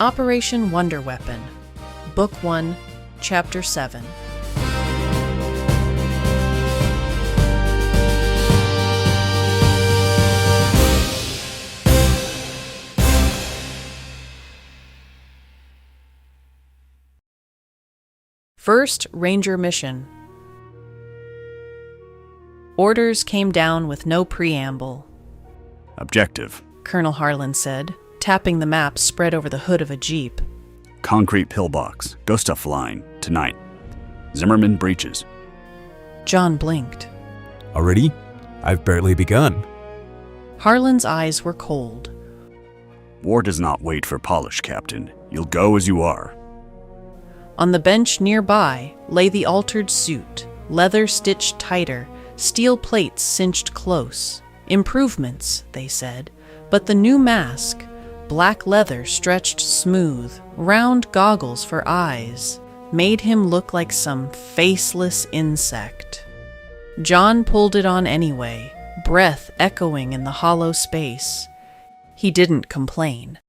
Operation Wonder Weapon, Book 1, Chapter 7. First Ranger Mission. Orders came down with no preamble. Objective, Colonel Harlan said, tapping the map spread over the hood of a Jeep. concrete pillbox, go stuff line, tonight. Zimmerman breaches. John blinked. Already? I've barely begun. Harlan's eyes were cold. War does not wait for polish, Captain. You'll go as you are. On the bench nearby lay the altered suit, leather stitched tighter, steel plates cinched close. Improvements, they said, but the new mask, black leather stretched smooth, round goggles for eyes, made him look like some faceless insect. John pulled it on anyway, breath echoing in the hollow space. He didn't complain.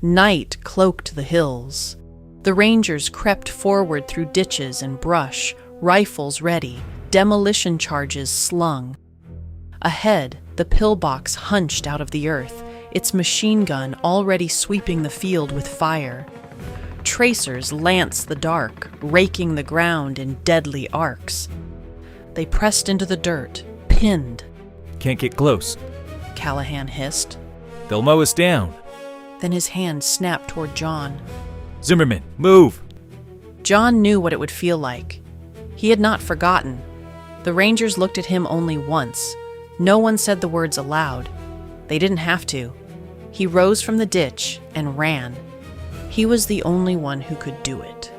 Night cloaked the hills. The Rangers crept forward through ditches and brush, rifles ready, demolition charges slung. Ahead, the pillbox hunched out of the earth, its machine gun already sweeping the field with fire. Tracers lanced the dark, raking the ground in deadly arcs. They pressed into the dirt, pinned. Can't get close. Callahan hissed. They'll mow us down. Then his hand snapped toward John. Zimmerman, move! John knew what it would feel like. He had not forgotten. The Rangers looked at him only once. No one said the words aloud. They didn't have to. He rose from the ditch and ran. He was the only one who could do it.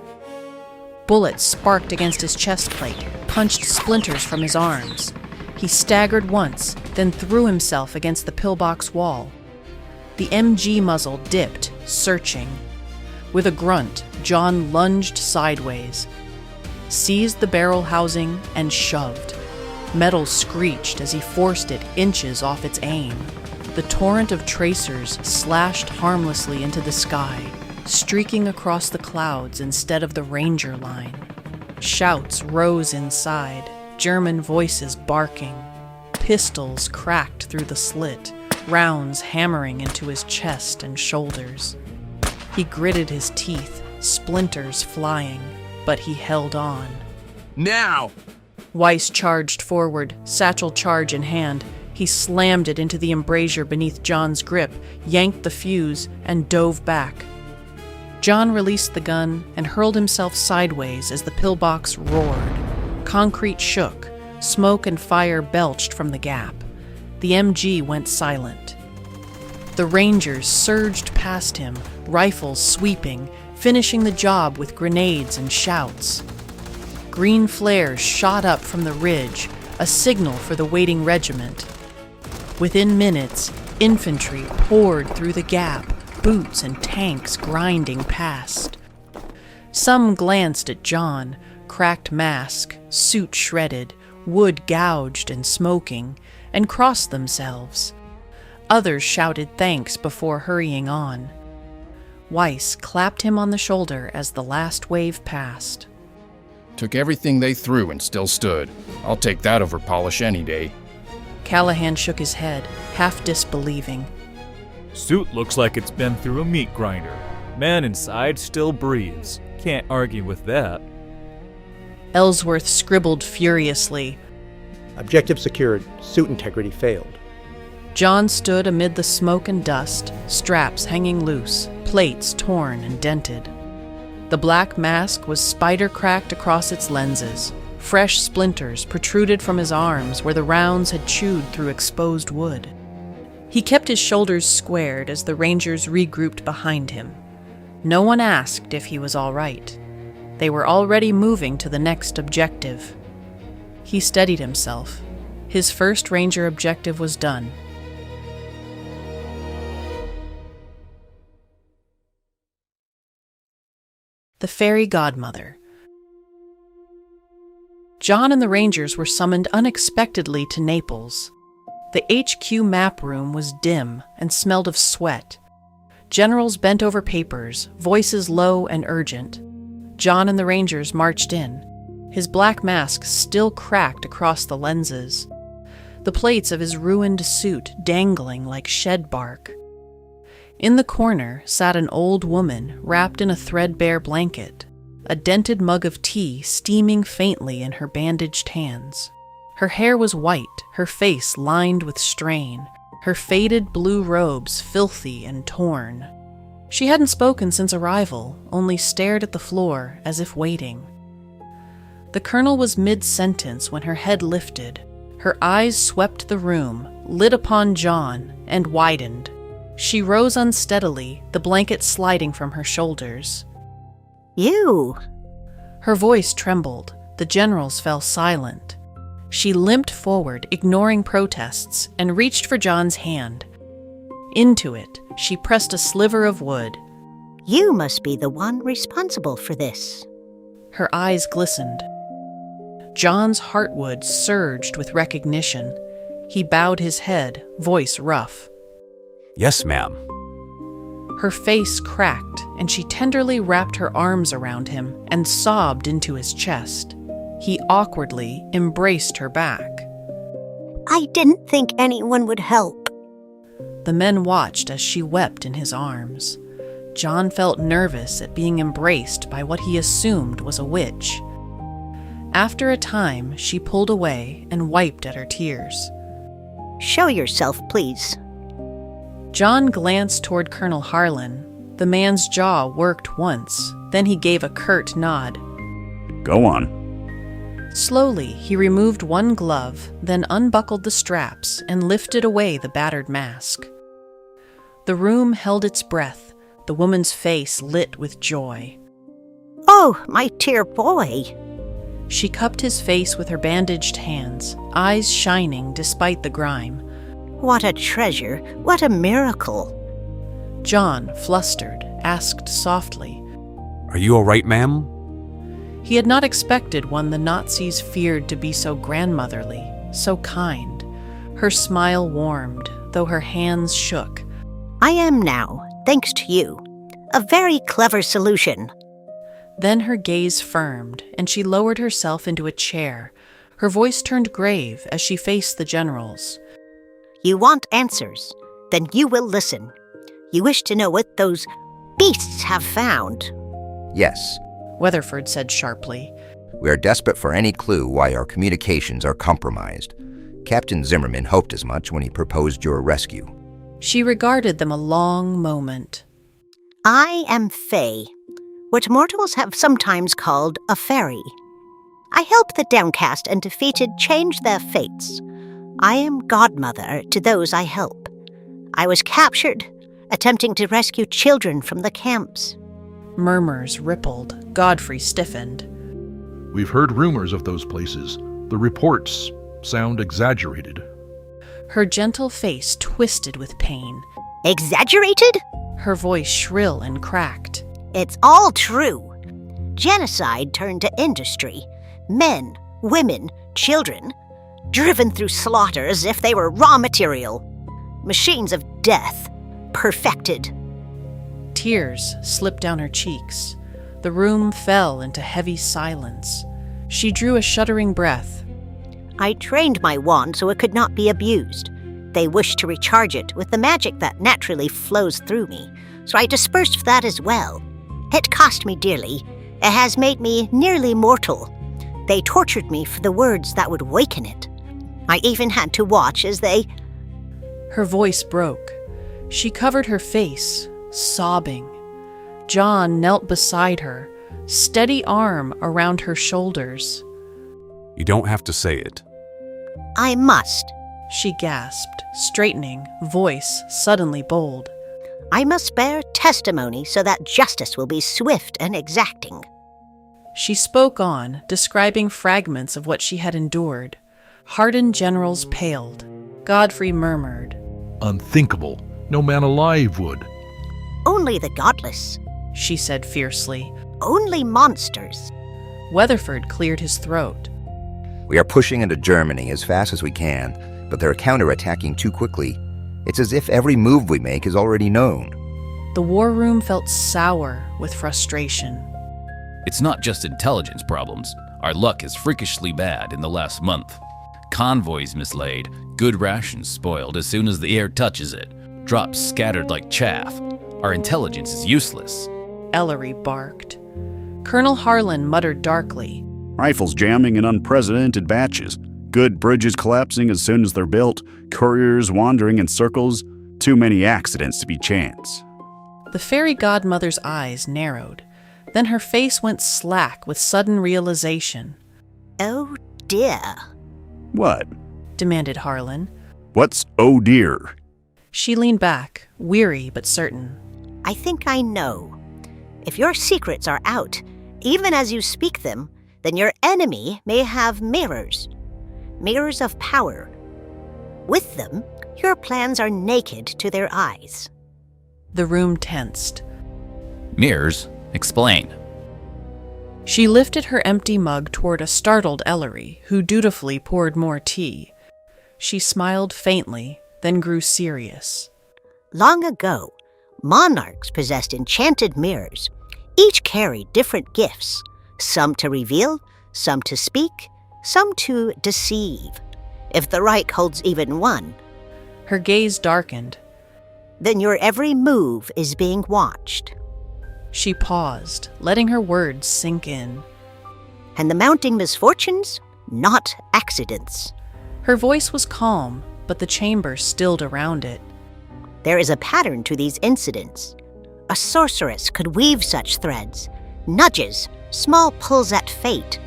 Bullets sparked against his chest plate, punched splinters from his arms. He staggered once, then threw himself against the pillbox wall. The MG muzzle dipped, searching. With a grunt, John lunged sideways, seized the barrel housing, and shoved. Metal screeched as he forced it inches off its aim. The torrent of tracers slashed harmlessly into the sky, streaking across the clouds instead of the Ranger line. Shouts rose inside, German voices barking. Pistols cracked through the slit, rounds hammering into his chest and shoulders. He gritted his teeth, splinters flying, but he held on. Now! Weiss charged forward, satchel charge in hand. He slammed it into the embrasure beneath John's grip, yanked the fuse, and dove back. John released the gun and hurled himself sideways as the pillbox roared. Concrete shook, smoke and fire belched from the gap. The MG went silent. The Rangers surged past him, rifles sweeping, finishing the job with grenades and shouts. Green flares shot up from the ridge, a signal for the waiting regiment. Within minutes, infantry poured through the gap, boots and tanks grinding past. Some glanced at John, cracked mask, suit shredded, wood gouged and smoking, and crossed themselves. Others shouted thanks before hurrying on. Weiss clapped him on the shoulder as the last wave passed. Took everything they threw and still stood. I'll take that over polish any day. Callahan shook his head, half disbelieving. Suit looks like it's been through a meat grinder. Man inside still breathes. Can't argue with that. Ellsworth scribbled furiously. Objective secured. Suit integrity failed. John stood amid the smoke and dust, straps hanging loose, plates torn and dented. The black mask was spider-cracked across its lenses. Fresh splinters protruded from his arms where the rounds had chewed through exposed wood. He kept his shoulders squared as the Rangers regrouped behind him. No one asked if he was all right. They were already moving to the next objective. He steadied himself. His first Ranger objective was done. The Fairy Godmother. John and the Rangers were summoned unexpectedly to Naples. The HQ map room was dim and smelled of sweat. Generals bent over papers, voices low and urgent. John and the Rangers marched in. His black mask still cracked across the lenses, the plates of his ruined suit dangling like shed bark. In the corner sat an old woman wrapped in a threadbare blanket, a dented mug of tea steaming faintly in her bandaged hands. Her hair was white, her face lined with strain, her faded blue robes filthy and torn. She hadn't spoken since arrival, only stared at the floor as if waiting. The colonel was mid-sentence when her head lifted. Her eyes swept the room, lit upon John, and widened. She rose unsteadily, the blanket sliding from her shoulders. You! Her voice trembled. The generals fell silent. She limped forward, ignoring protests, and reached for John's hand. Into it, she pressed a sliver of wood. You must be the one responsible for this. Her eyes glistened. John's heartwood surged with recognition. He bowed his head, voice rough. Yes, ma'am. Her face cracked, and she tenderly wrapped her arms around him and sobbed into his chest. He awkwardly embraced her back. I didn't think anyone would help. The men watched as she wept in his arms. John felt nervous at being embraced by what he assumed was a witch. After a time, she pulled away and wiped at her tears. Show yourself, please. John glanced toward Colonel Harlan. The man's jaw worked once, then he gave a curt nod. Go on. Slowly, he removed one glove, then unbuckled the straps and lifted away the battered mask. The room held its breath, the woman's face lit with joy. Oh, my dear boy. She cupped his face with her bandaged hands, eyes shining despite the grime. What a treasure, what a miracle. John, flustered, asked softly. Are you all right, ma'am? He had not expected one the Nazis feared to be so grandmotherly, so kind. Her smile warmed, though her hands shook. I am now, thanks to you. A very clever solution. Then her gaze firmed, and she lowered herself into a chair. Her voice turned grave as she faced the generals. You want answers, then you will listen. You wish to know what those beasts have found. Yes. Weatherford said sharply. We are desperate for any clue why our communications are compromised. Captain Zimmerman hoped as much when he proposed your rescue. She regarded them a long moment. I am Faye, what mortals have sometimes called a fairy. I help the downcast and defeated change their fates. I am godmother to those I help. I was captured, attempting to rescue children from the camps. Murmurs rippled. Godfrey stiffened. We've heard rumors of those places. The reports sound exaggerated. Her gentle face twisted with pain. Exaggerated? Her voice shrill and cracked. It's all true. Genocide turned to industry. Men, women, children, driven through slaughter as if they were raw material. Machines of death, perfected. Tears slipped down her cheeks. The room fell into heavy silence. She drew a shuddering breath. I trained my wand so it could not be abused. They wished to recharge it with the magic that naturally flows through me, so I dispersed that as well. It cost me dearly. It has made me nearly mortal. They tortured me for the words that would waken it. I even had to watch as they... Her voice broke. She covered her face, sobbing. John knelt beside her, steady arm around her shoulders. You don't have to say it. I must. She gasped, straightening, voice suddenly bold. I must bear testimony so that justice will be swift and exacting. She spoke on, describing fragments of what she had endured. Hardened generals paled. Godfrey murmured. Unthinkable. No man alive would. Only the godless. She said fiercely. Only monsters. Weatherford cleared his throat. We are pushing into Germany as fast as we can, but they're counterattacking too quickly. It's as if every move we make is already known. The war room felt sour with frustration. It's not just intelligence problems. Our luck is freakishly bad in the last month. Convoys mislaid, good rations spoiled as soon as the air touches it, drops scattered like chaff. Our intelligence is useless. Ellery barked. Colonel Harlan muttered darkly. Rifles jamming in unprecedented batches. Good bridges collapsing as soon as they're built. Couriers wandering in circles. Too many accidents to be chance. The fairy godmother's eyes narrowed. Then her face went slack with sudden realization. Oh dear. What? Demanded Harlan. What's oh dear? She leaned back, weary but certain. I think I know. If your secrets are out, even as you speak them, then your enemy may have mirrors. Mirrors of power. With them, your plans are naked to their eyes. The room tensed. Mirrors, explain. She lifted her empty mug toward a startled Ellery, who dutifully poured more tea. She smiled faintly, then grew serious. Long ago, monarchs possessed enchanted mirrors. Each carried different gifts, some to reveal, some to speak, some to deceive. If the Reich holds even one, her gaze darkened. Then your every move is being watched. She paused, letting her words sink in. And the mounting misfortunes, not accidents. Her voice was calm, but the chamber stilled around it. There is a pattern to these incidents. A sorceress could weave such threads, nudges, small pulls at fate.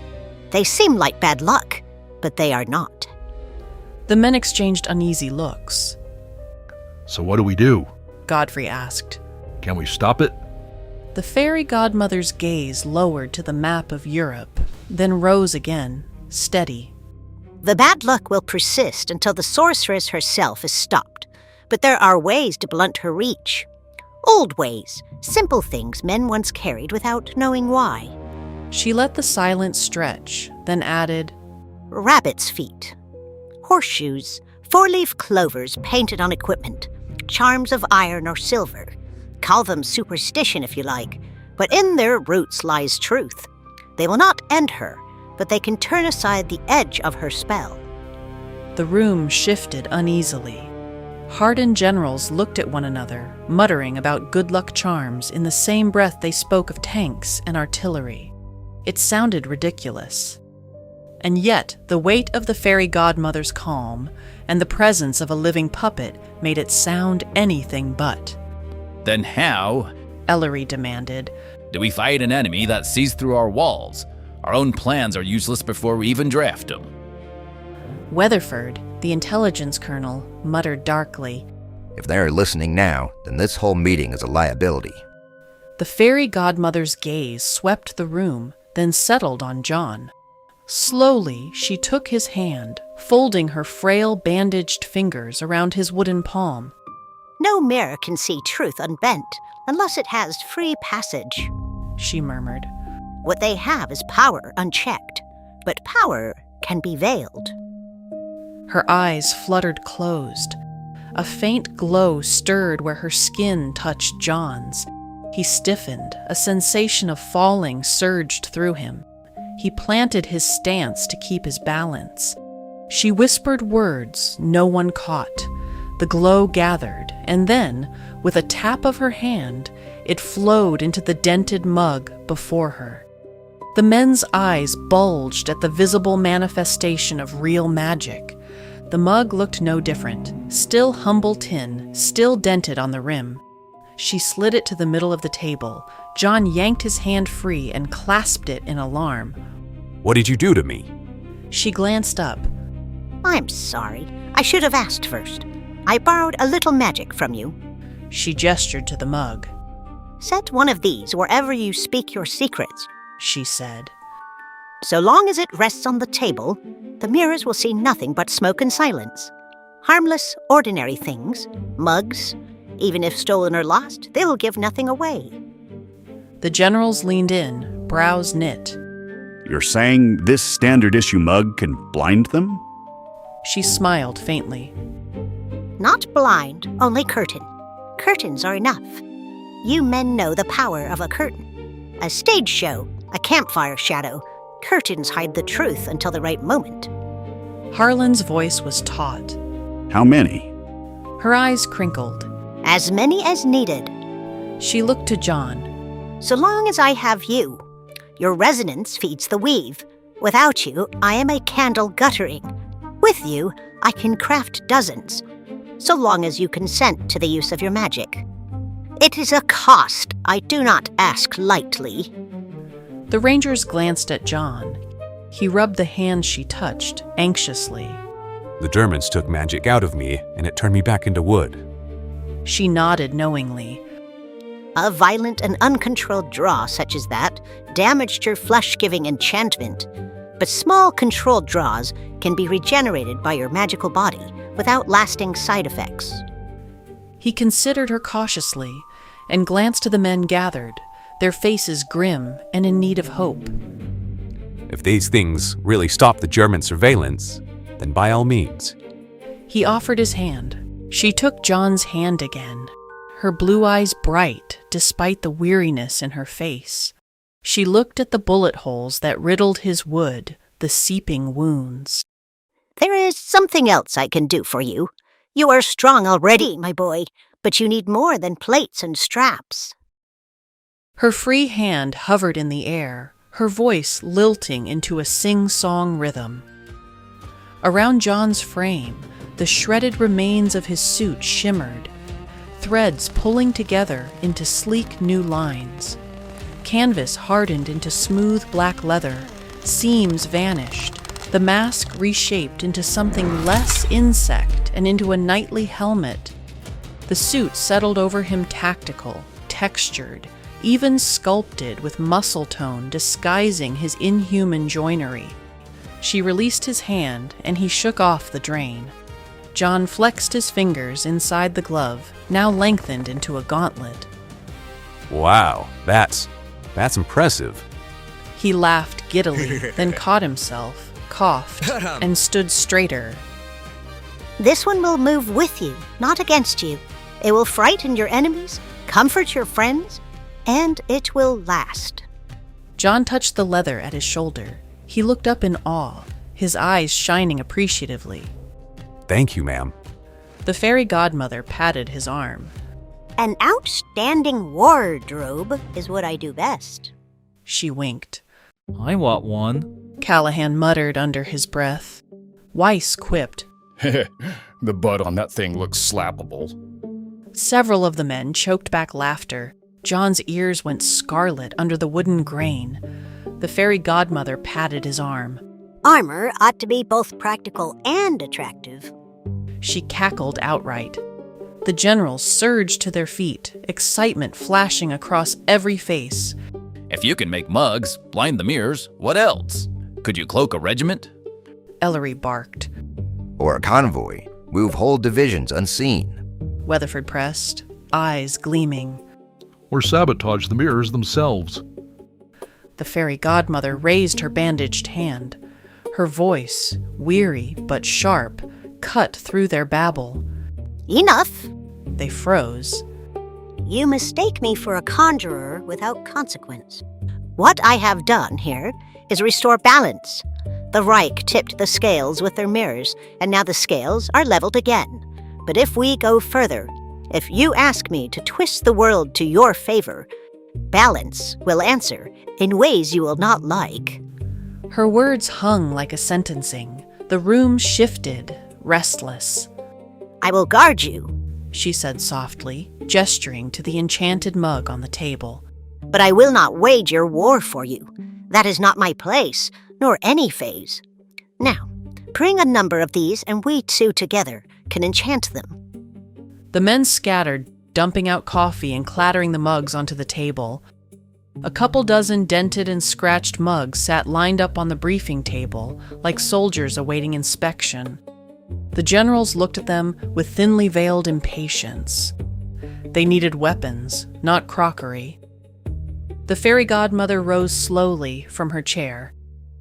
They seem like bad luck, but they are not. The men exchanged uneasy looks. So what do we do? Godfrey asked. Can we stop it? The fairy godmother's gaze lowered to the map of Europe, then rose again, steady. The bad luck will persist until the sorceress herself is stopped, but there are ways to blunt her reach. Old ways, simple things men once carried without knowing why. She let the silence stretch, then added, Rabbit's feet, horseshoes, four-leaf clovers painted on equipment, charms of iron or silver. Call them superstition if you like, but in their roots lies truth. They will not end her, but they can turn aside the edge of her spell. The room shifted uneasily. Hardened generals looked at one another, muttering about good luck charms in the same breath they spoke of tanks and artillery. It sounded ridiculous. And yet, the weight of the fairy godmother's calm and the presence of a living puppet made it sound anything but. Then how, Ellery demanded, do we fight an enemy that sees through our walls? Our own plans are useless before we even draft them. Weatherford, the intelligence colonel, muttered darkly. If they're listening now, then this whole meeting is a liability. The fairy godmother's gaze swept the room, then settled on John. Slowly, she took his hand, folding her frail, bandaged fingers around his wooden palm. No mirror can see truth unbent unless it has free passage, she murmured. What they have is power unchecked, but power can be veiled. Her eyes fluttered closed. A faint glow stirred where her skin touched John's. He stiffened, a sensation of falling surged through him. He planted his stance to keep his balance. She whispered words no one caught. The glow gathered, and then, with a tap of her hand, it flowed into the dented mug before her. The men's eyes bulged at the visible manifestation of real magic. The mug looked no different, still humble tin, still dented on the rim. She slid it to the middle of the table. John yanked his hand free and clasped it in alarm. What did you do to me? She glanced up. I'm sorry. I should have asked first. I borrowed a little magic from you. She gestured to the mug. Set one of these wherever you speak your secrets, she said. So long as it rests on the table, the mirrors will see nothing but smoke and silence. Harmless, ordinary things, mugs, even if stolen or lost, they will give nothing away. The generals leaned in, brows knit. You're saying this standard issue mug can blind them? She smiled faintly. Not blind, only curtain. Curtains are enough. You men know the power of a curtain. A stage show, a campfire shadow. Curtains hide the truth until the right moment. Harlan's voice was taut. How many? Her eyes crinkled. As many as needed. She looked to John. So long as I have you. Your resonance feeds the weave. Without you, I am a candle guttering. With you, I can craft dozens. So long as you consent to the use of your magic. It is a cost I do not ask lightly. The Rangers glanced at John. He rubbed the hand she touched, anxiously. The Germans took magic out of me, and it turned me back into wood. She nodded knowingly. A violent and uncontrolled draw such as that damaged your flesh-giving enchantment. But small controlled draws can be regenerated by your magical body without lasting side effects. He considered her cautiously and glanced to the men gathered, their faces grim and in need of hope. If these things really stop the German surveillance, then by all means. He offered his hand. She took John's hand again, her blue eyes bright despite the weariness in her face. She looked at the bullet holes that riddled his wood, the seeping wounds. There is something else I can do for you. You are strong already, my boy, but you need more than plates and straps. Her free hand hovered in the air, her voice lilting into a sing-song rhythm. Around John's frame, the shredded remains of his suit shimmered, threads pulling together into sleek new lines. Canvas hardened into smooth black leather, seams vanished, the mask reshaped into something less insect and into a knightly helmet. The suit settled over him tactical, textured, even sculpted with muscle tone disguising his inhuman joinery. She released his hand and he shook off the drain. John flexed his fingers inside the glove, now lengthened into a gauntlet. Wow, that's impressive. He laughed giddily, then caught himself, coughed, and stood straighter. This one will move with you, not against you. It will frighten your enemies, comfort your friends, and it will last. John touched the leather at his shoulder. He looked up in awe, his eyes shining appreciatively. Thank you, ma'am. The fairy godmother patted his arm. An outstanding wardrobe is what I do best. She winked. I want one. Callahan muttered under his breath. Weiss quipped. The butt on that thing looks slappable. Several of the men choked back laughter. John's ears went scarlet under the wooden grain. The fairy godmother patted his arm. Armor ought to be both practical and attractive. She cackled outright. The generals surged to their feet, excitement flashing across every face. If you can make mugs, blind the mirrors, what else? Could you cloak a regiment? Ellery barked. Or a convoy. Move whole divisions unseen. Weatherford pressed, eyes gleaming. Or sabotage the mirrors themselves. The fairy godmother raised her bandaged hand. Her voice, weary but sharp, cut through their babble. Enough! They froze. You mistake me for a conjurer without consequence. What I have done here is restore balance. The Reich tipped the scales with their mirrors, and now the scales are leveled again. But if we go further, if you ask me to twist the world to your favor, balance will answer in ways you will not like. Her words hung like a sentencing. The room shifted, restless. I will guard you, she said softly, gesturing to the enchanted mug on the table. But I will not wage your war for you. That is not my place, nor any phase. Now, bring a number of these and we two together can enchant them. The men scattered, dumping out coffee and clattering the mugs onto the table. A couple dozen dented and scratched mugs sat lined up on the briefing table, like soldiers awaiting inspection. The generals looked at them with thinly veiled impatience. They needed weapons, not crockery. The fairy godmother rose slowly from her chair,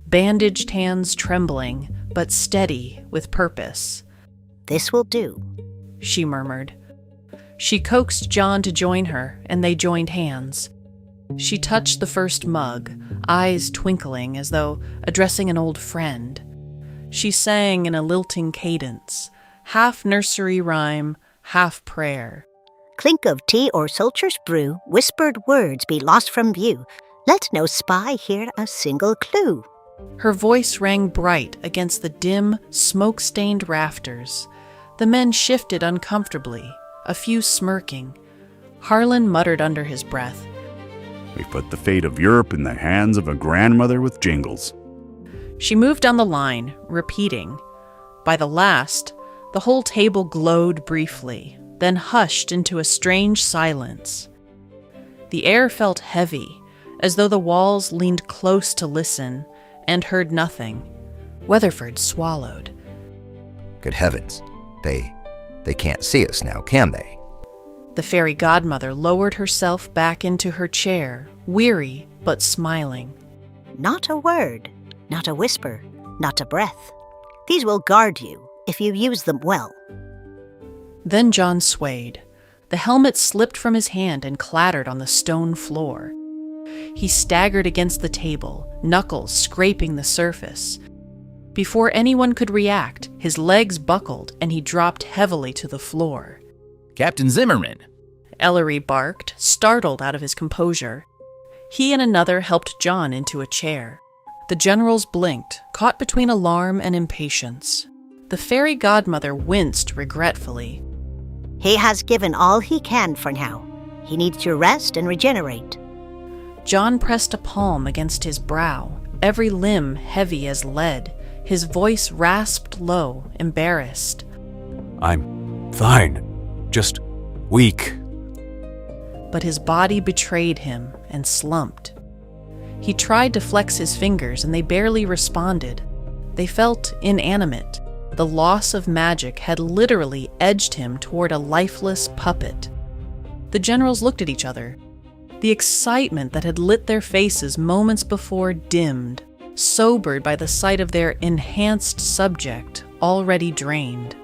bandaged hands trembling, but steady with purpose. This will do, she murmured. She coaxed John to join her, and they joined hands. She touched the first mug, eyes twinkling as though addressing an old friend. She sang in a lilting cadence, half nursery rhyme, half prayer. Clink of tea or soldier's brew, whispered words be lost from view. Let no spy hear a single clue. Her voice rang bright against the dim, smoke-stained rafters. The men shifted uncomfortably, a few smirking. Harlan muttered under his breath, We've put the fate of Europe in the hands of a grandmother with jingles. She moved down the line, repeating. By the last, the whole table glowed briefly, then hushed into a strange silence. The air felt heavy, as though the walls leaned close to listen, and heard nothing. Weatherford swallowed. Good heavens. They can't see us now, can they? The fairy godmother lowered herself back into her chair, weary but smiling. Not a word, not a whisper, not a breath. These will guard you if you use them well. Then John swayed. The helmet slipped from his hand and clattered on the stone floor. He staggered against the table, knuckles scraping the surface. Before anyone could react, his legs buckled and he dropped heavily to the floor. Captain Zimmerman! Ellery barked, startled out of his composure. He and another helped John into a chair. The generals blinked, caught between alarm and impatience. The fairy godmother winced regretfully. He has given all he can for now. He needs to rest and regenerate. John pressed a palm against his brow, every limb heavy as lead. His voice rasped low, embarrassed. I'm fine. Just weak. But his body betrayed him and slumped. He tried to flex his fingers and they barely responded. They felt inanimate. The loss of magic had literally edged him toward a lifeless puppet. The generals looked at each other. The excitement that had lit their faces moments before dimmed, sobered by the sight of their enhanced subject already drained.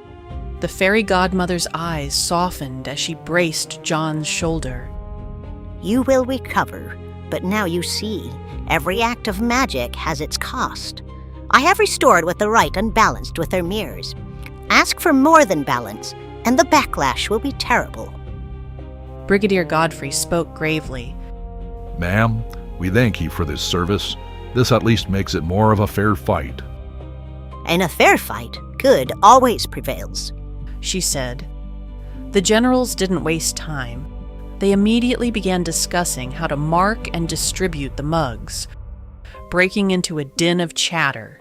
The fairy godmother's eyes softened as she braced John's shoulder. You will recover, but now you see, every act of magic has its cost. I have restored what the right unbalanced with their mirrors. Ask for more than balance, and the backlash will be terrible. Brigadier Godfrey spoke gravely. Ma'am, we thank you for this service. This at least makes it more of a fair fight. In a fair fight, good always prevails, she said. The generals didn't waste time. They immediately began discussing how to mark and distribute the mugs, breaking into a din of chatter.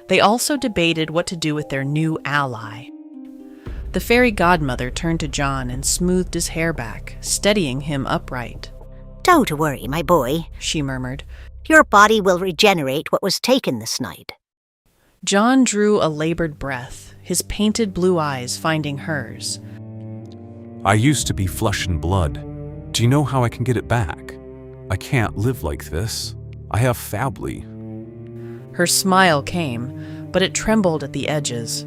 They also debated what to do with their new ally. The fairy godmother turned to John and smoothed his hair back, steadying him upright. Don't worry, my boy, she murmured. Your body will regenerate what was taken this night. John drew a labored breath, his painted blue eyes finding hers. I used to be flesh and blood. Do you know how I can get it back? I can't live like this. I have Fably. Her smile came, but it trembled at the edges.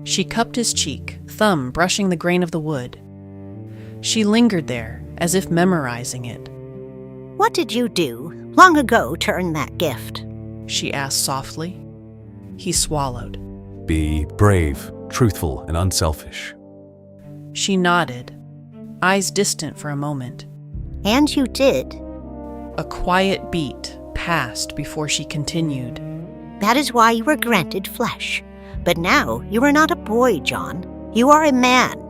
She cupped his cheek, thumb brushing the grain of the wood. She lingered there, as if memorizing it. What did you do long ago to earn that gift? She asked softly. He swallowed. Be brave, truthful, and unselfish. She nodded, eyes distant for a moment. And you did. A quiet beat passed before she continued. That is why you were granted flesh. But now you are not a boy, John. You are a man.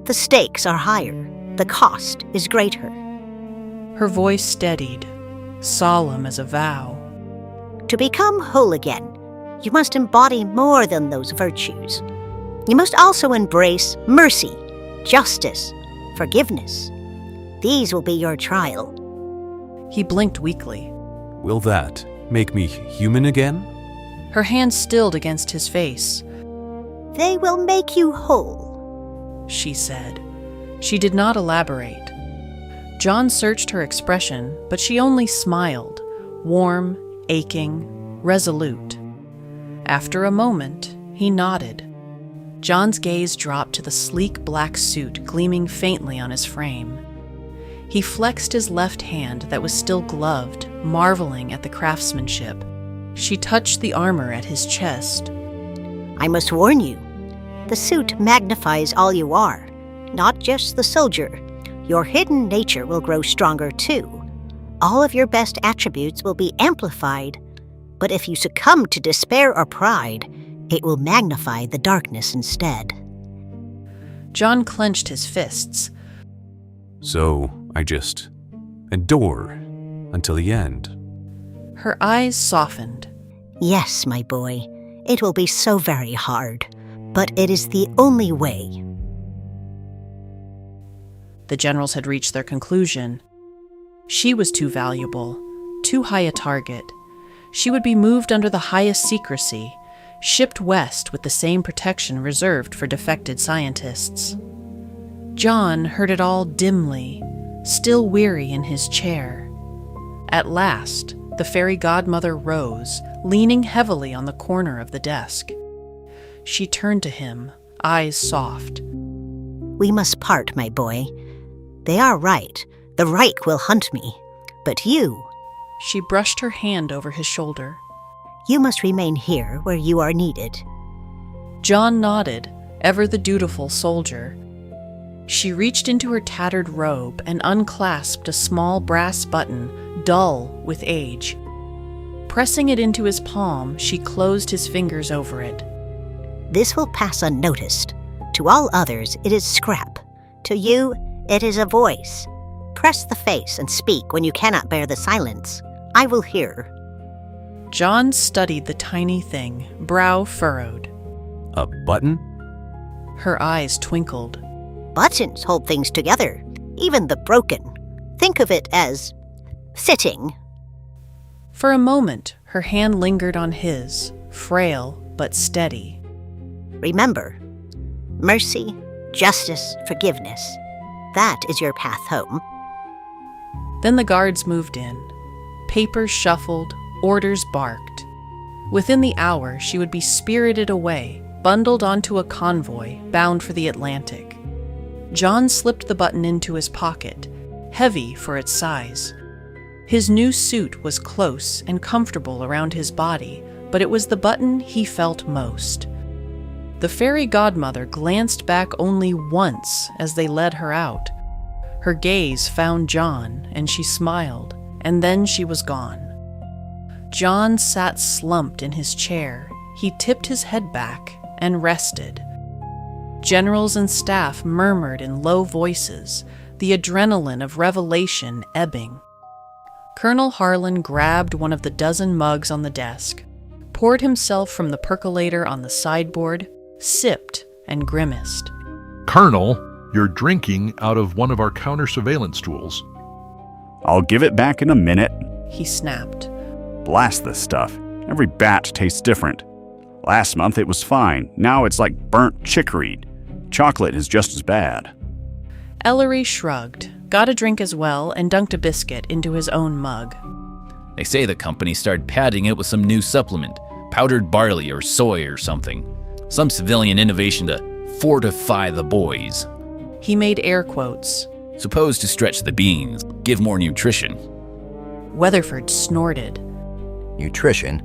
The stakes are higher. The cost is greater. Her voice steadied, solemn as a vow. To become whole again, you must embody more than those virtues. You must also embrace mercy, justice, forgiveness. These will be your trial. He blinked weakly. Will that make me human again? Her hand stilled against his face. They will make you whole, she said. She did not elaborate. John searched her expression, but she only smiled, warm, aching, resolute. After a moment, he nodded. John's gaze dropped to the sleek black suit gleaming faintly on his frame. He flexed his left hand that was still gloved, marveling at the craftsmanship. She touched the armor at his chest. I must warn you, the suit magnifies all you are, not just the soldier. Your hidden nature will grow stronger too. All of your best attributes will be amplified, but if you succumb to despair or pride, it will magnify the darkness instead. John clenched his fists. So I just endure until the end. Her eyes softened. Yes, my boy, it will be so very hard, but it is the only way. The generals had reached their conclusion. She was too valuable, too high a target. She would be moved under the highest secrecy, shipped west with the same protection reserved for defected scientists. John heard it all dimly, still weary in his chair. At last, the fairy godmother rose, leaning heavily on the corner of the desk. She turned to him, eyes soft. We must part, my boy. They are right. The Reich will hunt me. But you... She brushed her hand over his shoulder. You must remain here where you are needed. John nodded, ever the dutiful soldier. She reached into her tattered robe and unclasped a small brass button, dull with age. Pressing it into his palm, she closed his fingers over it. This will pass unnoticed. To all others, it is scrap. To you, it is a voice. Press the face and speak when you cannot bear the silence. I will hear. John studied the tiny thing, brow furrowed. A button? Her eyes twinkled. Buttons hold things together, even the broken. Think of it as sitting. For a moment, her hand lingered on his, frail but steady. Remember, mercy, justice, forgiveness. That is your path home. Then the guards moved in. Papers shuffled, orders barked. Within the hour, she would be spirited away, bundled onto a convoy bound for the Atlantic. John slipped the button into his pocket, heavy for its size. His new suit was close and comfortable around his body, but it was the button he felt most. The fairy godmother glanced back only once as they led her out. Her gaze found John, and she smiled, and then she was gone. John sat slumped in his chair. He tipped his head back and rested. Generals and staff murmured in low voices, the adrenaline of revelation ebbing. Colonel Harlan grabbed one of the dozen mugs on the desk, poured himself from the percolator on the sideboard, sipped, and grimaced. Colonel, you're drinking out of one of our counter-surveillance tools. I'll give it back in a minute. He snapped. Blast this stuff. Every batch tastes different. Last month it was fine. Now it's like burnt chicory. Chocolate is just as bad. Ellery shrugged, got a drink as well, and dunked a biscuit into his own mug. They say the company started padding it with some new supplement, powdered barley or soy or something. Some civilian innovation to fortify the boys. He made air quotes. Supposed to stretch the beans, give more nutrition. Weatherford snorted. Nutrition?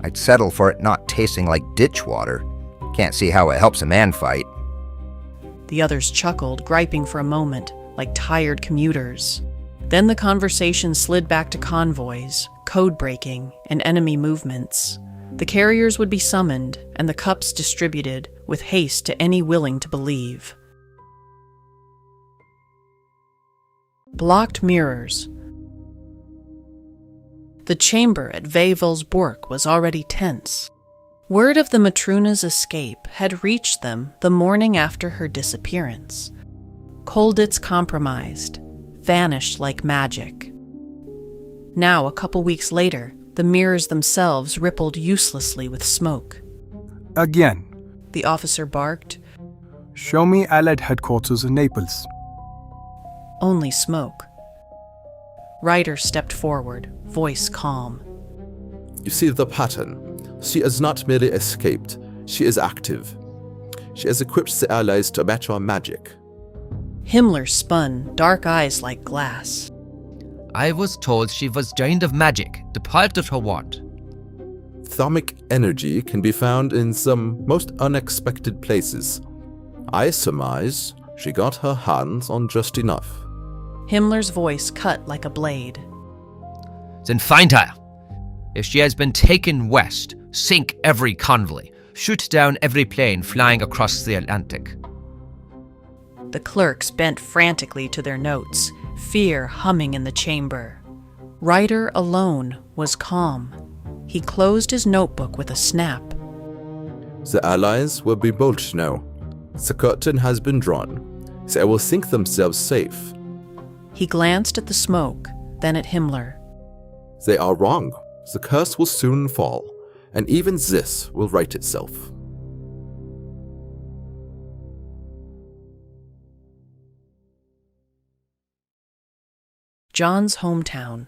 I'd settle for it not tasting like ditch water. Can't see how it helps a man fight. The others chuckled, griping for a moment, like tired commuters. Then the conversation slid back to convoys, code breaking, and enemy movements. The carriers would be summoned, and the cups distributed, with haste to any willing to believe. Blocked mirrors. The chamber at Wewelsburg was already tense. Word of the Matruna's escape had reached them the morning after her disappearance. Kolditz compromised, vanished like magic. Now, a couple weeks later, the mirrors themselves rippled uselessly with smoke. Again, The officer barked. show me Allied headquarters in Naples. Only smoke. Ryder stepped forward, voice calm. You see the pattern. She is not merely escaped, she is active. She has equipped the allies to match our magic. Himmler spun, dark eyes like glass. I was told she was drained of magic, deprived of her wand. Thermic energy can be found in some most unexpected places. I surmise she got her hands on just enough. Himmler's voice cut like a blade. Then find her. If she has been taken west, sink every convoy, shoot down every plane flying across the Atlantic. The clerks bent frantically to their notes, fear humming in the chamber. Ryder alone was calm. He closed his notebook with a snap. The allies will be bold now. The curtain has been drawn. They will think themselves safe. He glanced at the smoke, then at Himmler. They are wrong. The curse will soon fall, and even this will right itself. John's hometown.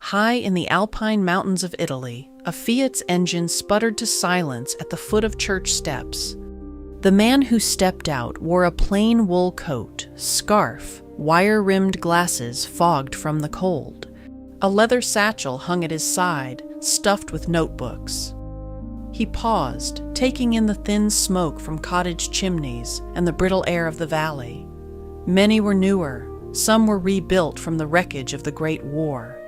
High in the Alpine mountains of Italy, a Fiat's engine sputtered to silence at the foot of church steps. The man who stepped out wore a plain wool coat, scarf, wire-rimmed glasses fogged from the cold. A leather satchel hung at his side, stuffed with notebooks. He paused, taking in the thin smoke from cottage chimneys and the brittle air of the valley. Many were newer, some were rebuilt from the wreckage of the Great War.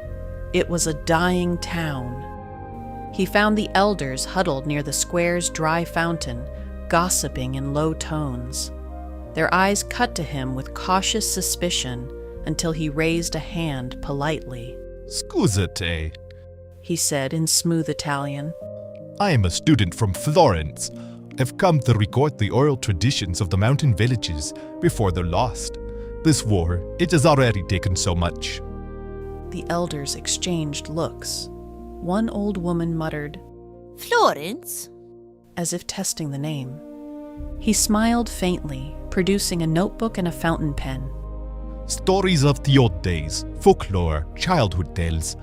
It was a dying town. He found the elders huddled near the square's dry fountain, gossiping in low tones. Their eyes cut to him with cautious suspicion until he raised a hand politely. Scusate, he said in smooth Italian. I am a student from Florence. I've come to record the oral traditions of the mountain villages before they're lost. This war, it has already taken so much. The elders exchanged looks. One old woman muttered, Florence? As if testing the name. He smiled faintly, producing a notebook and a fountain pen. Stories of the old days, folklore, childhood tales.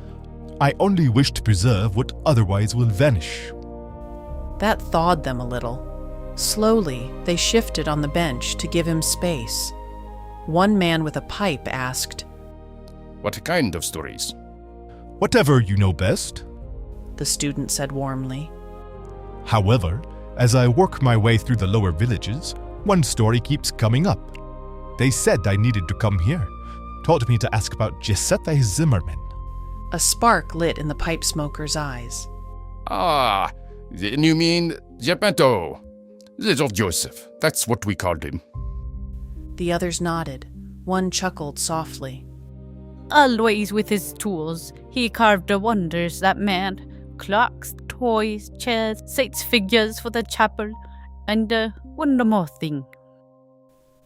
I only wish to preserve what otherwise will vanish. That thawed them a little. Slowly, they shifted on the bench to give him space. One man with a pipe asked, What kind of stories? Whatever you know best, the student said warmly. However, as I work my way through the lower villages, one story keeps coming up. They said I needed to come here, told me to ask about Giuseppe Zimmerman. A spark lit in the pipe smoker's eyes. Ah, then you mean Geppetto. Little Joseph, that's what we called him. The others nodded. One chuckled softly. Always with his tools. He carved wonders, that man. Clocks, toys, chairs, saints' figures for the chapel, and one more thing.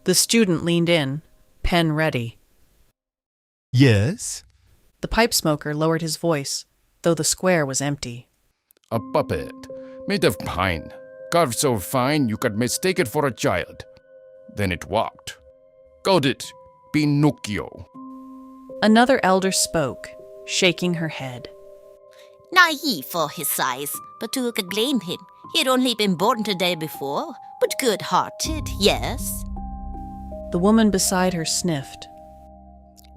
The student leaned in, pen ready. Yes? The pipe smoker lowered his voice, though the square was empty. A puppet, made of pine, carved so fine you could mistake it for a child. Then it walked. Called it Pinocchio. Another elder spoke, shaking her head. Naive for his size, but who could blame him? He'd only been born the day before, but good-hearted, yes. The woman beside her sniffed.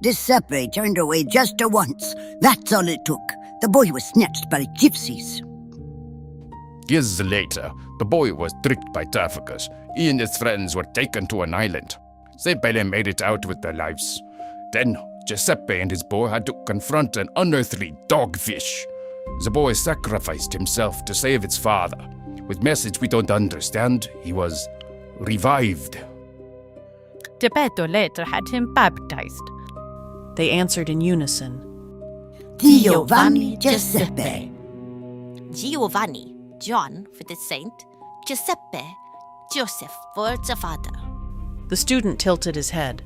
Giuseppe turned away just once. That's all it took. The boy was snatched by gypsies. Years later, the boy was tricked by traffickers. He and his friends were taken to an island. They barely made it out with their lives. Then, Giuseppe and his boy had to confront an unearthly dogfish. The boy sacrificed himself to save his father. With message we don't understand, he was revived. Geppetto later had him baptized. They answered in unison. Giovanni Giuseppe. Giovanni, John for the saint. Giuseppe, Joseph for the father. The student tilted his head.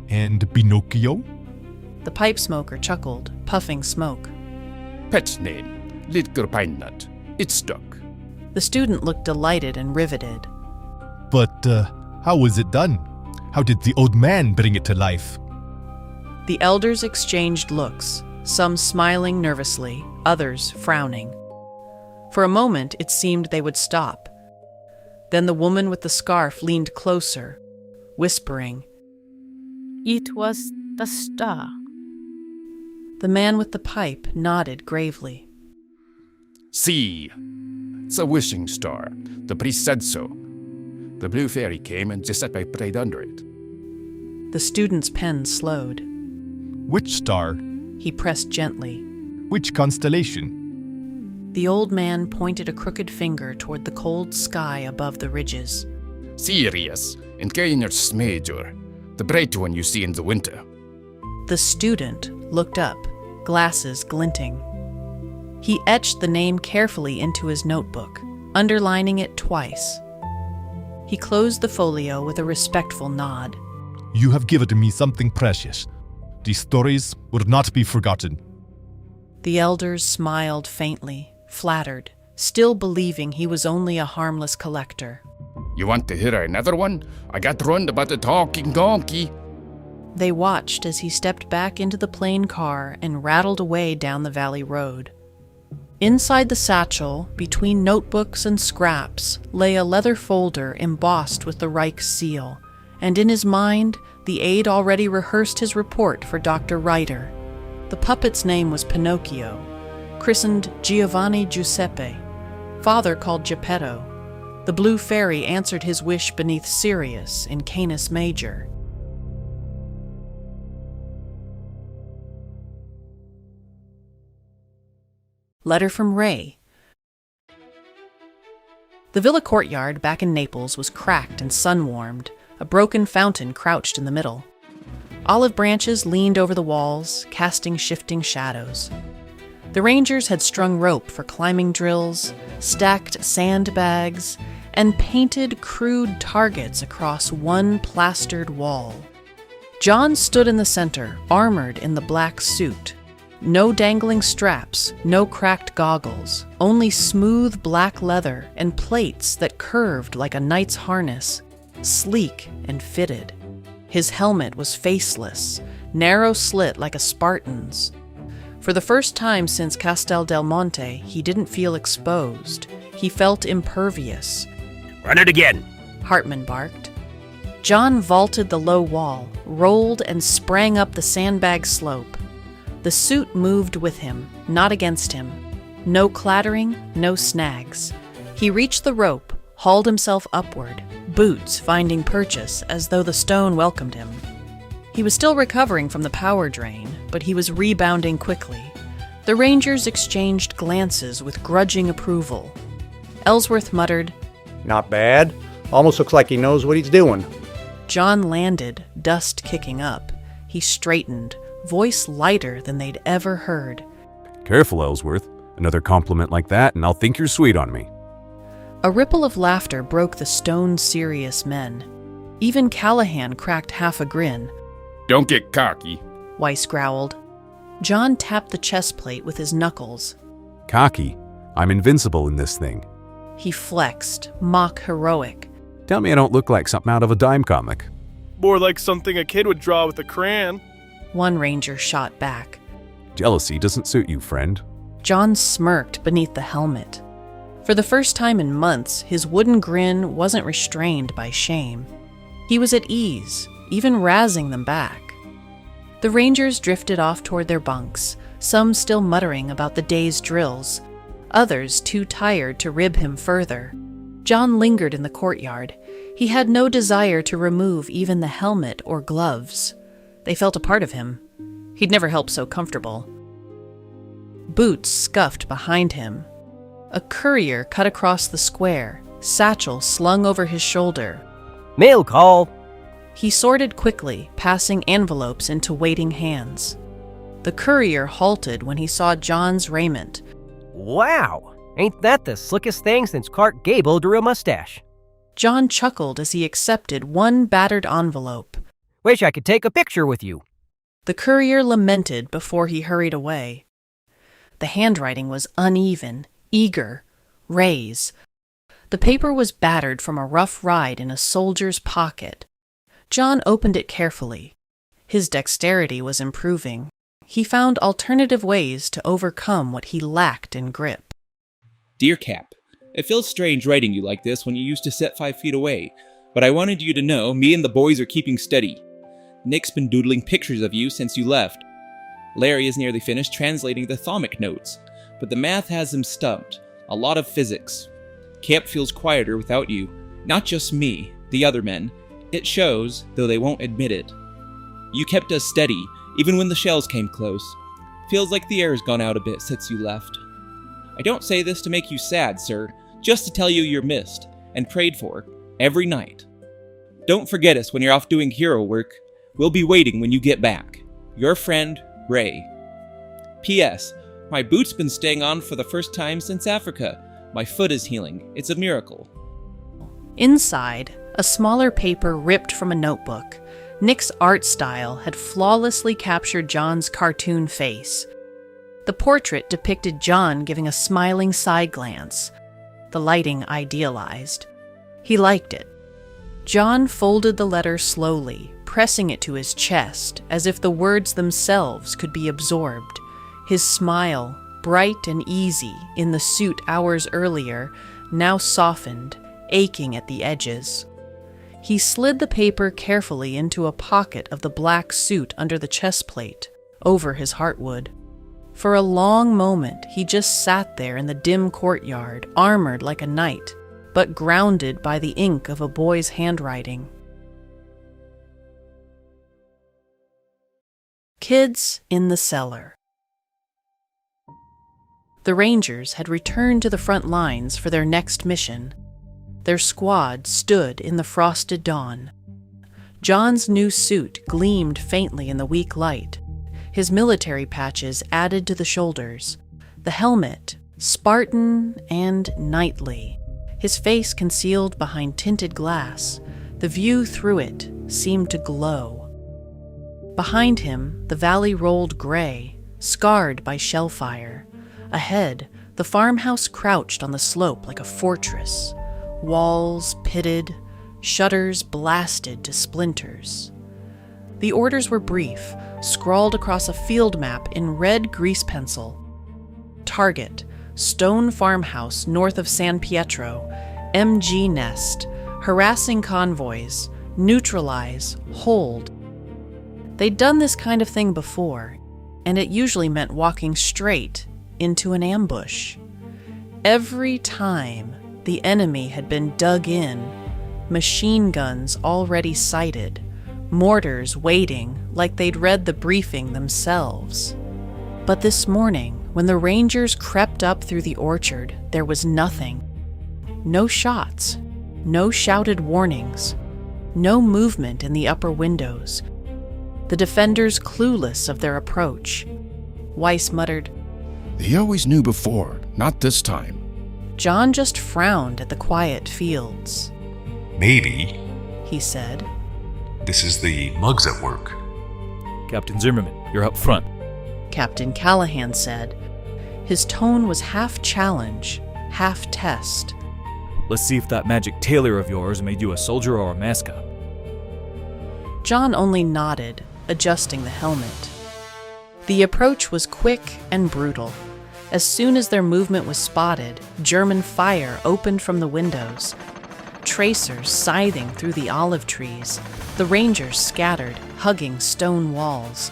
And Pinocchio? The pipe smoker chuckled, puffing smoke. Pet name, Little Pine Nut. It stuck. The student looked delighted and riveted. But how was it done? How did the old man bring it to life? The elders exchanged looks, some smiling nervously, others frowning. For a moment, it seemed they would stop. Then the woman with the scarf leaned closer, whispering. It was the star. The man with the pipe nodded gravely. See, it's a wishing star. The priest said so. The blue fairy came and Giuseppe prayed under it. The student's pen slowed. Which star? He pressed gently. Which constellation? The old man pointed a crooked finger toward the cold sky above the ridges. Sirius, in Canis Major, the bright one you see in the winter. The student looked up, glasses glinting. He etched the name carefully into his notebook, underlining it twice. He closed the folio with a respectful nod. You have given me something precious. These stories will not be forgotten. The elders smiled faintly, flattered, still believing he was only a harmless collector. You want to hear another one? I got ruined about the talking donkey. They watched as he stepped back into the plain car and rattled away down the valley road. Inside the satchel, between notebooks and scraps, lay a leather folder embossed with the Reich seal, and in his mind, the aide already rehearsed his report for Dr. Reiter. The puppet's name was Pinocchio, christened Giovanni Giuseppe. Father called Geppetto. The blue fairy answered his wish beneath Sirius in Canis Major. Letter from Ray. The villa courtyard back in Naples was cracked and sun-warmed. A broken fountain crouched in the middle. Olive branches leaned over the walls, casting shifting shadows. The Rangers had strung rope for climbing drills, stacked sandbags, and painted crude targets across one plastered wall. John stood in the center, armored in the black suit. No dangling straps, no cracked goggles, only smooth black leather and plates that curved like a knight's harness, sleek and fitted. His helmet was faceless, narrow slit like a Spartan's. For the first time since Castel del Monte, he didn't feel exposed. He felt impervious. Run it again, Hartman barked. John vaulted the low wall, rolled and sprang up the sandbag slope. The suit moved with him, not against him. No clattering, no snags. He reached the rope, hauled himself upward, boots finding purchase as though the stone welcomed him. He was still recovering from the power drain, but he was rebounding quickly. The Rangers exchanged glances with grudging approval. Ellsworth muttered, Not bad. Almost looks like he knows what he's doing. John landed, dust kicking up. He straightened, voice lighter than they'd ever heard. Careful, Ellsworth. Another compliment like that, and I'll think you're sweet on me. A ripple of laughter broke the stone-serious men. Even Callahan cracked half a grin. Don't get cocky, Weiss growled. John tapped the chest plate with his knuckles. Cocky? I'm invincible in this thing. He flexed, mock heroic. Tell me I don't look like something out of a dime comic. More like something a kid would draw with a crayon. One Ranger shot back. Jealousy doesn't suit you, friend. John smirked beneath the helmet. For the first time in months, his wooden grin wasn't restrained by shame. He was at ease, even razzing them back. The Rangers drifted off toward their bunks, some still muttering about the day's drills, others too tired to rib him further. John lingered in the courtyard. He had no desire to remove even the helmet or gloves. They felt a part of him. He'd never felt so comfortable. Boots scuffed behind him. A courier cut across the square, satchel slung over his shoulder. Mail call. He sorted quickly, passing envelopes into waiting hands. The courier halted when he saw John's raiment. Wow, ain't that the slickest thing since Clark Gable grew a mustache? John chuckled as he accepted one battered envelope. Wish I could take a picture with you. The courier lamented before he hurried away. The handwriting was uneven, eager, Ray's. The paper was battered from a rough ride in a soldier's pocket. John opened it carefully. His dexterity was improving. He found alternative ways to overcome what he lacked in grip. Dear Cap, It feels strange writing you like this when you used to sit 5 feet away, but I wanted you to know me and the boys are keeping steady. Nick's been doodling pictures of you since you left. Larry is nearly finished translating the Thomic notes, but the math has him stumped. A lot of physics. Camp feels quieter without you. Not just me, the other men. It shows, though they won't admit it. You kept us steady, even when the shells came close. Feels like the air's gone out a bit since you left. I don't say this to make you sad, sir, just to tell you you're missed, and prayed for, every night. Don't forget us when you're off doing hero work. We'll be waiting when you get back. Your friend, Ray. P.S. My boot's been staying on for the first time since Africa. My foot is healing. It's a miracle. Inside, a smaller paper ripped from a notebook. Nick's art style had flawlessly captured John's cartoon face. The portrait depicted John giving a smiling side glance, the lighting idealized. He liked it. John folded the letter slowly, pressing it to his chest as if the words themselves could be absorbed. His smile, bright and easy in the suit hours earlier, now softened, aching at the edges. He slid the paper carefully into a pocket of the black suit under the chest plate, over his heartwood. For a long moment, he just sat there in the dim courtyard, armored like a knight, but grounded by the ink of a boy's handwriting. Kids in the cellar. The Rangers had returned to the front lines for their next mission. Their squad stood in the frosted dawn. John's new suit gleamed faintly in the weak light, his military patches added to the shoulders, the helmet Spartan and knightly, his face concealed behind tinted glass. The view through it seemed to glow. Behind him, the valley rolled gray, scarred by shell fire. Ahead, the farmhouse crouched on the slope like a fortress. Walls pitted, shutters blasted to splinters. The orders were brief, scrawled across a field map in red grease pencil. Target, stone farmhouse north of San Pietro. MG nest, harassing convoys, neutralize, hold. They'd done this kind of thing before, and it usually meant walking straight into an ambush. Every time, the enemy had been dug in, machine guns already sighted, mortars waiting like they'd read the briefing themselves. But this morning, when the Rangers crept up through the orchard, there was nothing. No shots, no shouted warnings, no movement in the upper windows. The defenders clueless of their approach. Weiss muttered, "They always knew before, not this time." John just frowned at the quiet fields. Maybe, he said, this is the mugs at work. Captain Zimmerman, you're up front. Captain Callahan said. His tone was half challenge, half test. Let's see if that magic tailor of yours made you a soldier or a mascot. John only nodded, adjusting the helmet. The approach was quick and brutal. As soon as their movement was spotted, German fire opened from the windows. Tracers scything through the olive trees. The Rangers scattered, hugging stone walls.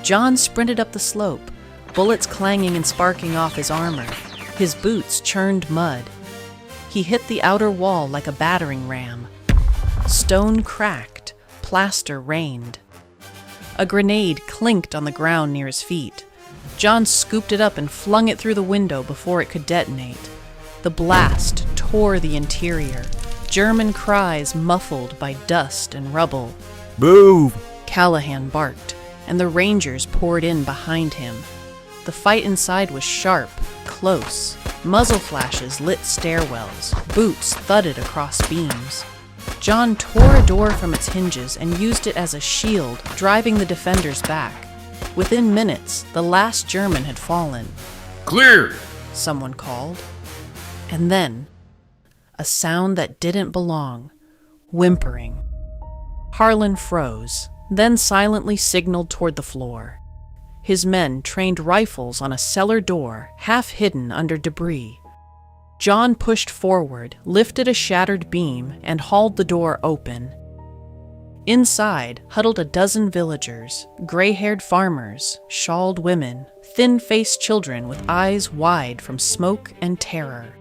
John sprinted up the slope, bullets clanging and sparking off his armor. His boots churned mud. He hit the outer wall like a battering ram. Stone cracked, plaster rained. A grenade clinked on the ground near his feet. John scooped it up and flung it through the window before it could detonate. The blast tore the interior, German cries muffled by dust and rubble. "Move!" Callahan barked, and the Rangers poured in behind him. The fight inside was sharp, close. Muzzle flashes lit stairwells, boots thudded across beams. John tore a door from its hinges and used it as a shield, driving the defenders back. Within minutes, the last German had fallen. "Clear!" someone called. And then, a sound that didn't belong, whimpering. Harlan froze, then silently signaled toward the floor. His men trained rifles on a cellar door, half hidden under debris. John pushed forward, lifted a shattered beam, and hauled the door open. Inside huddled a dozen villagers, gray-haired farmers, shawled women, thin-faced children with eyes wide from smoke and terror.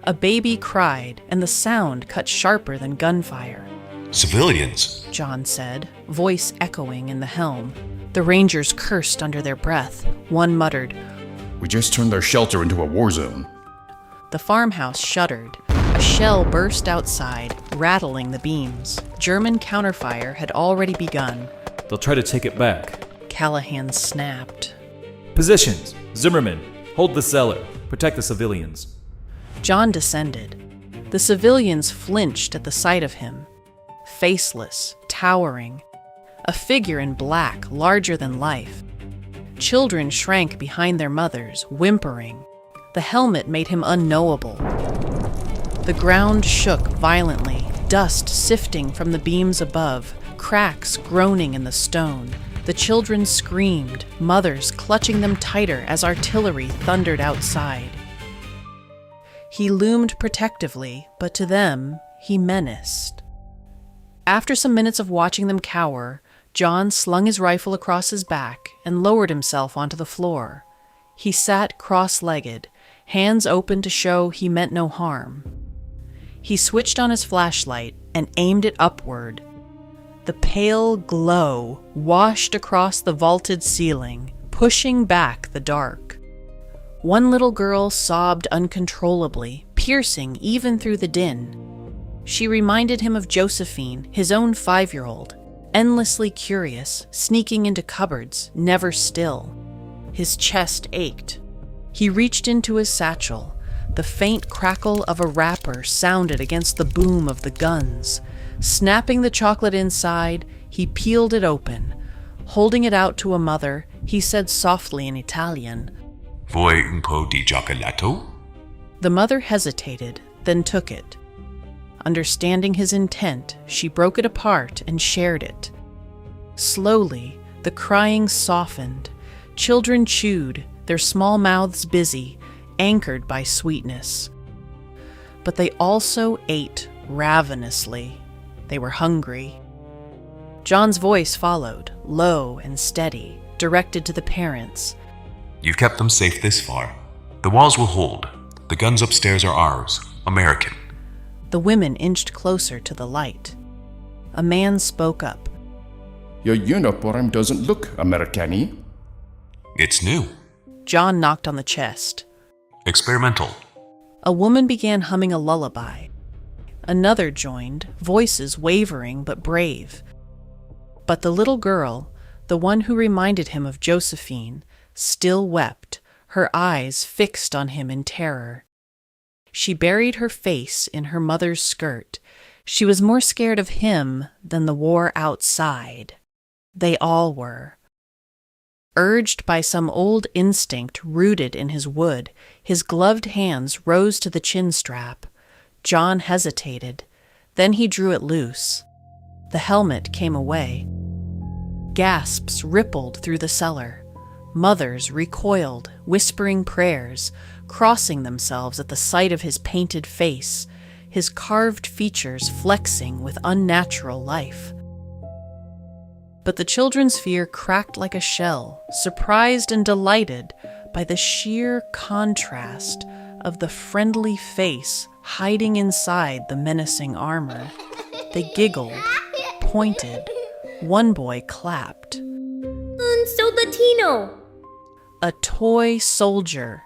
A baby cried, and the sound cut sharper than gunfire. Civilians, John said, voice echoing in the helm. The Rangers cursed under their breath. One muttered, "We just turned their shelter into a war zone." The farmhouse shuddered. A shell burst outside, rattling the beams. German counterfire had already begun. They'll try to take it back. Callahan snapped. Positions! Zimmerman, hold the cellar. Protect the civilians. John descended. The civilians flinched at the sight of him. Faceless, towering. A figure in black, larger than life. Children shrank behind their mothers, whimpering. The helmet made him unknowable. The ground shook violently, dust sifting from the beams above, cracks groaning in the stone. The children screamed, mothers clutching them tighter as artillery thundered outside. He loomed protectively, but to them, he menaced. After some minutes of watching them cower, John slung his rifle across his back and lowered himself onto the floor. He sat cross-legged, hands open to show he meant no harm. He switched on his flashlight and aimed it upward. The pale glow washed across the vaulted ceiling, pushing back the dark. One little girl sobbed uncontrollably, piercing even through the din. She reminded him of Josephine, his own 5-year-old, endlessly curious, sneaking into cupboards, never still. His chest ached. He reached into his satchel. The faint crackle of a wrapper sounded against the boom of the guns. Snapping the chocolate inside, he peeled it open. Holding it out to a mother, he said softly in Italian, "Vuoi un po' di cioccolato?" The mother hesitated, then took it. Understanding his intent, she broke it apart and shared it. Slowly, the crying softened. Children chewed, their small mouths busy, anchored by sweetness. But they also ate ravenously. They were hungry. John's voice followed, low and steady, directed to the parents. "You've kept them safe this far. The walls will hold. The guns upstairs are ours, American." The women inched closer to the light. A man spoke up. "Your uniform doesn't look American-y." "It's new." John knocked on the chest. "Experimental." A woman began humming a lullaby. Another joined, voices wavering but brave. But the little girl, the one who reminded him of Josephine, still wept, her eyes fixed on him in terror. She buried her face in her mother's skirt. She was more scared of him than the war outside. They all were. Urged by some old instinct rooted in his wood, his gloved hands rose to the chin strap. John hesitated. Then he drew it loose. The helmet came away. Gasps rippled through the cellar. Mothers recoiled, whispering prayers, crossing themselves at the sight of his painted face, his carved features flexing with unnatural life. But the children's fear cracked like a shell, surprised and delighted by the sheer contrast of the friendly face hiding inside the menacing armor. They giggled, pointed. One boy clapped. Un soldatino! A toy soldier.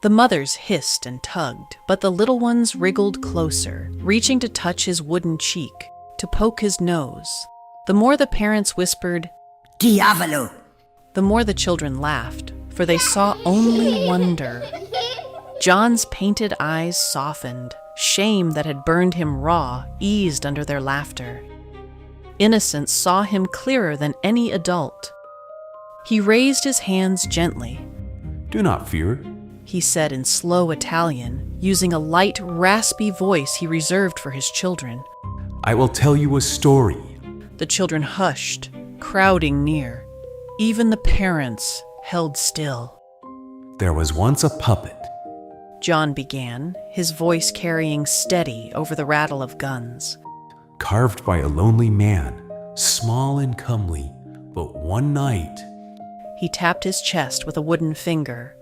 The mothers hissed and tugged, but the little ones wriggled closer, reaching to touch his wooden cheek, to poke his nose. The more the parents whispered, "Diavolo!" the more the children laughed, for they saw only wonder. John's painted eyes softened. Shame that had burned him raw eased under their laughter. Innocence saw him clearer than any adult. He raised his hands gently. "Do not fear," he said in slow Italian, using a light, raspy voice he reserved for his children. "I will tell you a story." The children hushed, crowding near. Even the parents held still. "There was once a puppet." John began, his voice carrying steady over the rattle of guns. Carved by a lonely man, small and comely, but one night, He tapped his chest with a wooden finger.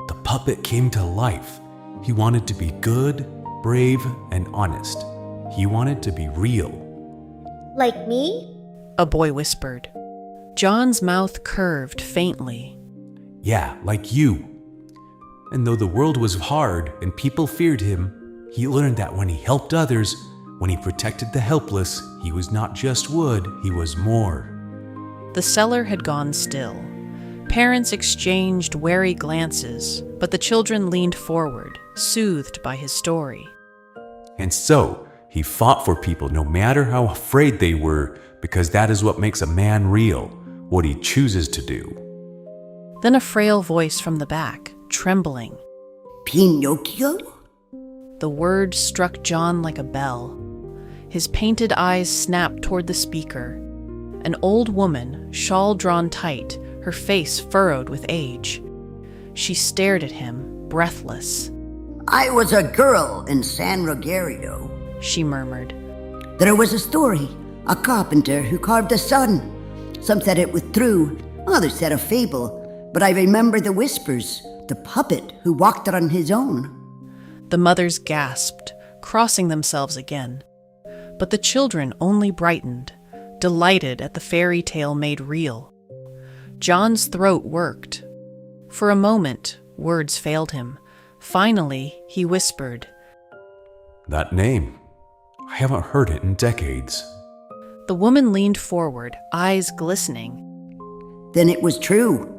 the puppet came to life. He wanted to be good, brave, and honest. He wanted to be real. Like me? A boy whispered. John's mouth curved faintly. Yeah, like you. And though the world was hard and people feared him, he learned that when he helped others, when he protected the helpless, he was not just wood, he was more. The cellar had gone still. Parents exchanged wary glances, but the children leaned forward, soothed by his story. And so, he fought for people no matter how afraid they were, because that is what makes a man real, what he chooses to do. Then a frail voice from the back, trembling. Pinocchio? The word struck John like a bell. His painted eyes snapped toward the speaker. An old woman, shawl drawn tight, her face furrowed with age. She stared at him, breathless. I was a girl in San Rogerio, she murmured. There was a story, a carpenter who carved a sun. Some said it was true, others said a fable, but I remember the whispers, the puppet who walked it on his own. The mothers gasped, crossing themselves again. But the children only brightened, delighted at the fairy tale made real. John's throat worked. For a moment, words failed him. Finally, he whispered, That name, I haven't heard it in decades. The woman leaned forward, eyes glistening. Then it was true.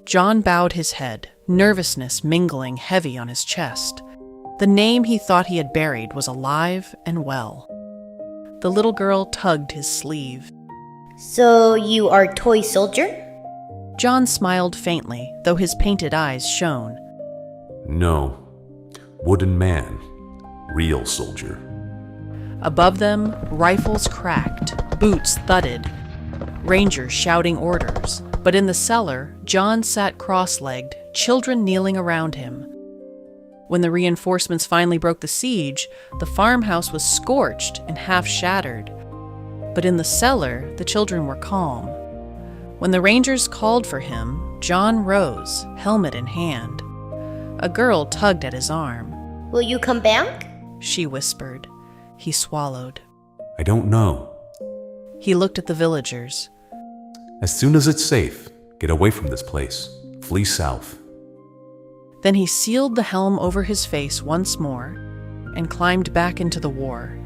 John bowed his head, nervousness mingling heavy on his chest. The name he thought he had buried was alive and well. The little girl tugged his sleeve. So you are toy soldier? John smiled faintly, though his painted eyes shone. No. Wooden man. Real soldier. Above them, rifles cracked, boots thudded, rangers shouting orders. But in the cellar, John sat cross-legged, children kneeling around him. When the reinforcements finally broke the siege, the farmhouse was scorched and half shattered. But in the cellar, the children were calm. When the rangers called for him, John rose, helmet in hand. A girl tugged at his arm. Will you come back? She whispered. He swallowed. I don't know. He looked at the villagers. As soon as it's safe, get away from this place. Flee south. Then he sealed the helm over his face once more and climbed back into the war.